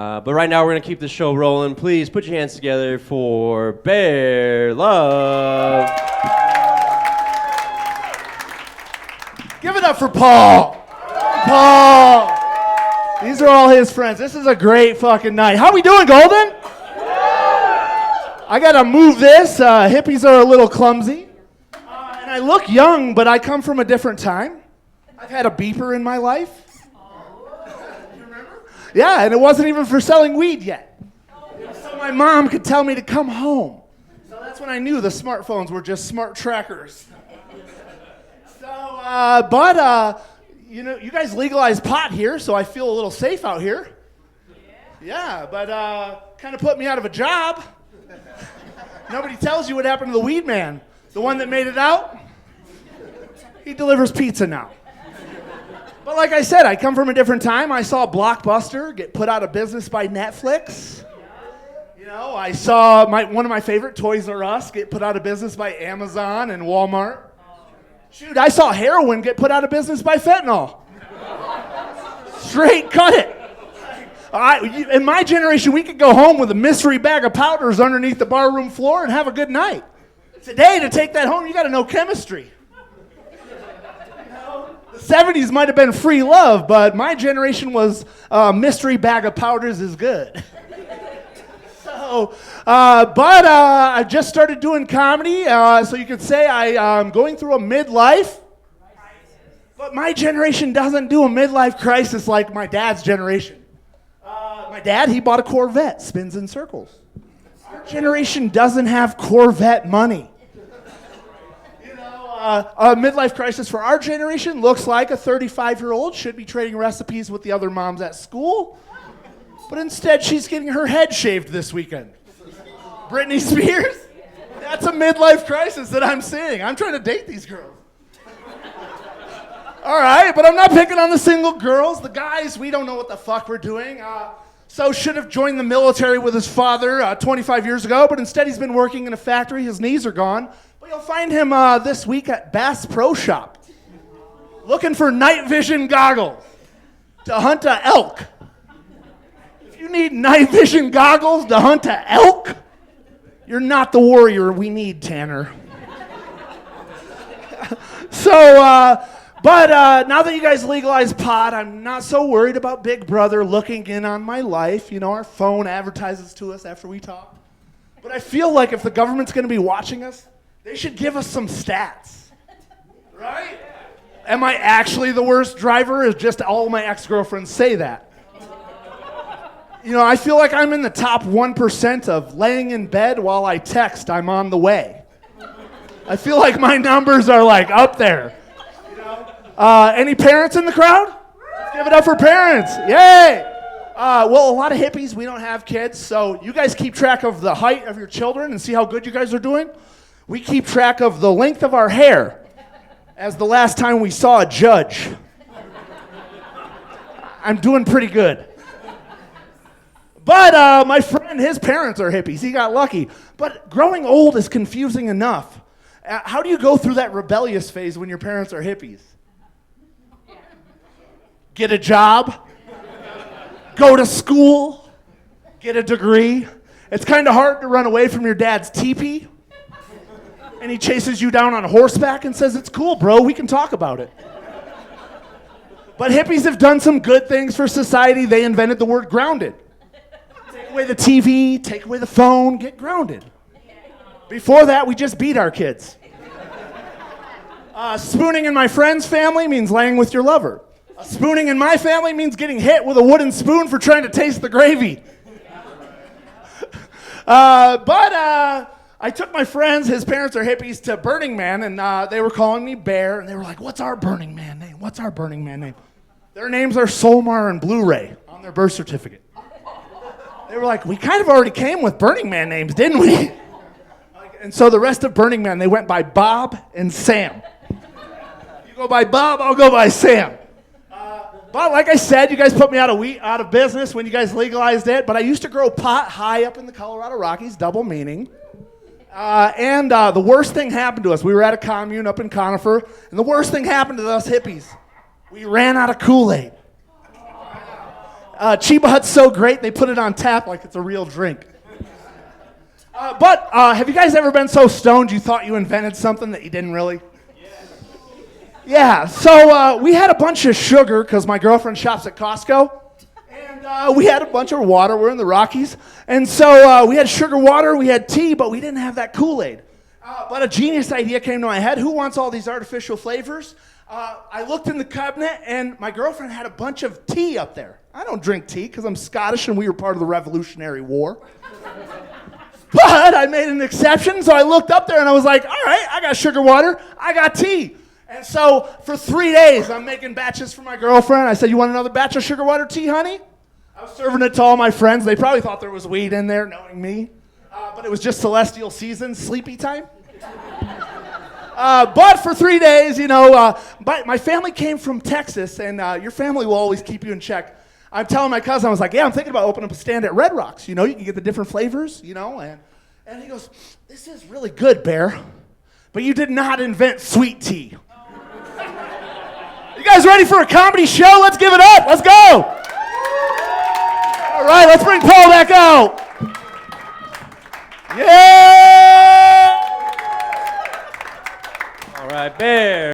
But right now we're going to keep the show rolling. Please put your hands together for Bear Love. Give it up for Paul. Paul. These are all his friends. This is a great fucking night. How we doing, Golden? I got to move this. Hippies are a little clumsy. And I look young, but I come from a different time. I've had a beeper in my life. Yeah, and it wasn't even for selling weed yet. So my mom could tell me to come home. So that's when I knew the smartphones were just smart trackers. So, you guys legalized pot here, so I feel a little safe out here. Yeah, but kind of put me out of a job. Nobody tells you what happened to the weed man. The one that made it out, he delivers pizza now. But like I said, I come from a different time. I saw Blockbuster get put out of business by Netflix. You know, I saw one of my favorite Toys R Us get put out of business by Amazon and Walmart. Shoot, I saw heroin get put out of business by fentanyl. Straight cut it. In my generation, we could go home with a mystery bag of powders underneath the barroom floor and have a good night. Today, to take that home, you got to know chemistry. The 70s might have been free love, but my generation was mystery bag of powders is good. So, I just started doing comedy, so you could say I'm going through a midlife. But my generation doesn't do a midlife crisis like my dad's generation. My dad, he bought a Corvette, spins in circles. Our generation doesn't have Corvette money. A midlife crisis for our generation looks like a 35-year-old should be trading recipes with the other moms at school, but instead she's getting her head shaved this weekend. Britney Spears? That's a midlife crisis that I'm seeing. I'm trying to date these girls. All right, but I'm not picking on the single girls. The guys, we don't know what the fuck we're doing. So should have joined the military with his father 25 years ago, but instead he's been working in a factory. His knees are gone. But you'll find him this week at Bass Pro Shop, looking for night vision goggles to hunt a elk. If you need night vision goggles to hunt a elk, you're not the warrior we need, Tanner. But now that you guys legalized pot, I'm not so worried about Big Brother looking in on my life. You know, our phone advertises to us after we talk. But I feel like if the government's going to be watching us, they should give us some stats. Right? Am I actually the worst driver? Is just all my ex-girlfriends say that? You know, I feel like I'm in the top 1% of laying in bed while I text I'm on the way. I feel like my numbers are like up there. Any parents in the crowd? Let's give it up for parents. Yay! Well, a lot of hippies, we don't have kids, so you guys keep track of the height of your children and see how good you guys are doing. We keep track of the length of our hair as the last time we saw a judge. I'm doing pretty good. But my friend, his parents are hippies. He got lucky. But growing old is confusing enough. How do you go through that rebellious phase when your parents are hippies? Get a job, go to school, get a degree. It's kind of hard to run away from your dad's teepee. And he chases you down on horseback and says, it's cool, bro, we can talk about it. But hippies have done some good things for society. They invented the word grounded. Take away the TV, take away the phone, get grounded. Before that, we just beat our kids. Spooning in my friend's family means laying with your lover. Spooning in my family means getting hit with a wooden spoon for trying to taste the gravy. I took my friends, his parents are hippies, to Burning Man, and they were calling me Bear, and they were like, what's our Burning Man name? What's our Burning Man name? Their names are Solmar and Blu-ray on their birth certificate. They were like, we kind of already came with Burning Man names, didn't we? And so the rest of Burning Man, they went by Bob and Sam. You go by Bob, I'll go by Sam. But like I said, you guys put me out of business when you guys legalized it. But I used to grow pot high up in the Colorado Rockies, double meaning. And the worst thing happened to us. We were at a commune up in Conifer, and the worst thing happened to us hippies. We ran out of Kool-Aid. Chiba Hut's so great, they put it on tap like it's a real drink. But have you guys ever been so stoned you thought you invented something that you didn't really? Yeah, so we had a bunch of sugar because my girlfriend shops at Costco. And we had a bunch of water. We're in the Rockies. And so we had sugar water, we had tea, but we didn't have that Kool-Aid. But a genius idea came to my head. Who wants all these artificial flavors? I looked in the cabinet, and my girlfriend had a bunch of tea up there. I don't drink tea because I'm Scottish and we were part of the Revolutionary War. But I made an exception, so I looked up there and I was like, all right, I got sugar water, I got tea. And so for 3 days, I'm making batches for my girlfriend. I said, you want another batch of sugar water tea, honey? I was serving it to all my friends. They probably thought there was weed in there, knowing me. But it was just celestial season, sleepy time. But for 3 days, but my family came from Texas, and your family will always keep you in check. I'm telling my cousin, I was like, yeah, I'm thinking about opening up a stand at Red Rocks. You can get the different flavors, and he goes, this is really good, Bear, but you did not invent sweet tea. You guys ready for a comedy show? Let's give it up. Let's go. All right, let's bring Paul back out. Yeah! All right, Bear.